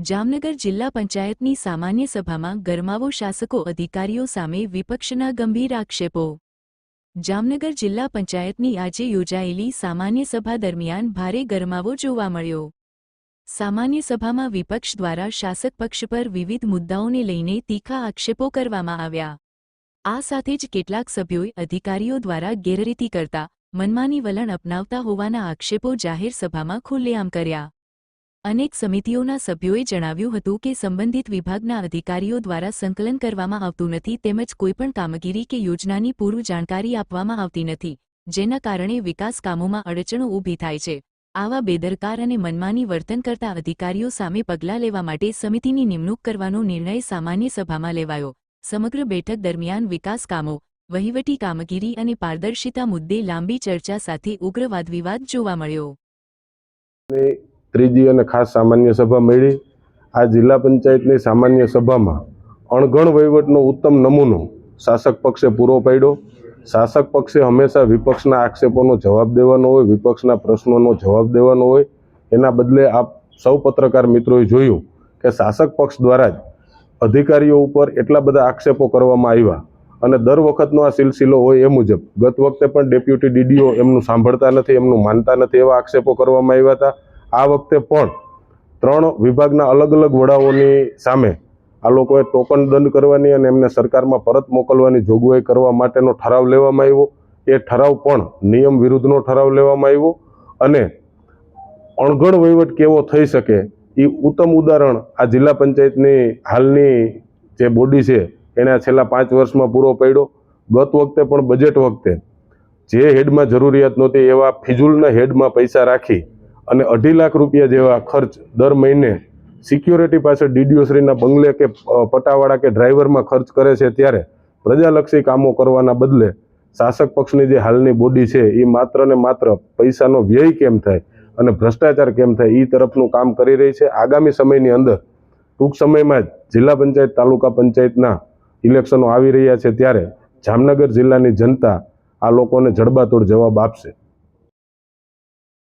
જામનગર જિલ્લા પંચાયતની સામાન્ય સભામાં ગરમાવો શાસકો અધિકારીઓ સામે વિપક્ષના ગંભીર આક્ષેપો। જામનગર જિલ્લા પંચાયતની આજે યોજાયેલી સામાન્ય સભા દરમિયાન ભારે ગરમાવો જોવા મળ્યો। સામાન્ય સભામાં વિપક્ષ દ્વારા શાસક પક્ષ પર વિવિધ મુદ્દાઓને લઈને તીખા આક્ષેપો કરવામાં આવ્યા। આ સાથે જ કેટલાક સભ્યોએ અધિકારીઓ દ્વારા ગેરરીતિ કરતા મનમાની વલણ અપનાવતા હોવાના આક્ષેપો જાહેર સભામાં ખુલ્લેઆમ કર્યા। અનેક સમિતિઓના સભ્યોએ જણાવ્યું હતું કે સંબંધિત વિભાગના અધિકારીઓ દ્વારા સંકલન કરવામાં આવતું નથી તેમજ કોઈપણ કામગીરી કે યોજનાની પૂર્વ જાણકારી આપવામાં આવતી નથી, જેના કારણે વિકાસ કામોમાં અડચણો ઊભી થાય છે। આવા બેદરકાર અને મનમાની વર્તન કરતા અધિકારીઓ સામે પગલાં લેવા માટે સમિતિની નિમણૂક કરવાનો નિર્ણય સામાન્ય સભામાં લેવાયો। સમગ્ર બેઠક દરમિયાન વિકાસ કામો, વહીવટી કામગીરી અને પારદર્શિતા મુદ્દે લાંબી ચર્ચા સાથે ઉગ્ર વાદવિવાદ જોવા મળ્યો। ત્રીજી અને ખાસ સામાન્ય સભા મળી। આ જિલ્લા પંચાયતની સામાન્ય સભામાં અણઘડ વહીવટનો ઉત્તમ નમૂનો શાસક પક્ષે પૂરો પાડ્યો। શાસક પક્ષે હંમેશા વિપક્ષના આક્ષેપોનો જવાબ દેવાનો હોય, વિપક્ષના પ્રશ્નોનો જવાબ દેવાનો હોય, એના બદલે આપ સૌ પત્રકાર મિત્રોએ જોયું કે શાસક પક્ષ દ્વારા જ અધિકારીઓ ઉપર એટલા બધા આક્ષેપો કરવામાં આવ્યા અને દર વખતનો આ સિલસિલો હોય એ મુજબ ગત વખતે પણ ડેપ્યુટી ડીડીઓ એમનું સાંભળતા નથી, એમનું માનતા નથી એવા આક્ષેપો કરવામાં આવ્યા હતા। આ વખતે પણ 3 વિભાગના અલગ અલગ વડાઓની સામે આ લોકોએ ટોકન દંડ કરવાની અને એમને સરકારમાં પરત મોકલવાની જોગવાઈ કરવા માટેનો ઠરાવ લેવામાં આવ્યો। એ ઠરાવ પણ નિયમ વિરુદ્ધનો ઠરાવ લેવામાં આવ્યો અને અણઘડ વહીવટ કેવો થઈ શકે એ ઉત્તમ ઉદાહરણ આ જિલ્લા પંચાયતની હાલની જે બોડી છે એણે છેલ્લા 5 વર્ષમાં પૂરો પાડ્યો। ગત વખતે પણ બજેટ વખતે જે હેડમાં જરૂરિયાત નહોતી એવા ફિજૂલના હેડમાં પૈસા રાખી અને 2.5 લાખ રૂપિયા જેવા ખર્ચ દર મહિને સિક્યોરિટી પાસે ડીડીઓશ્રીના બંગલે કે પટાવાળા કે ડ્રાઈવરમાં ખર્ચ કરે છે, ત્યારે પ્રજાલક્ષી કામો કરવાના બદલે શાસક પક્ષની જે હાલની બોડી છે એ માત્ર ને માત્ર પૈસાનો વ્યય કેમ થાય અને ભ્રષ્ટાચાર કેમ થાય એ તરફનું કામ કરી રહી છે। આગામી સમયની અંદર ટૂંક સમયમાં જ જિલ્લા પંચાયત તાલુકા પંચાયતના ઇલેક્શનો આવી રહ્યા છે, ત્યારે જામનગર જિલ્લાની જનતા આ લોકોને જડબાતોડ જવાબ આપશે।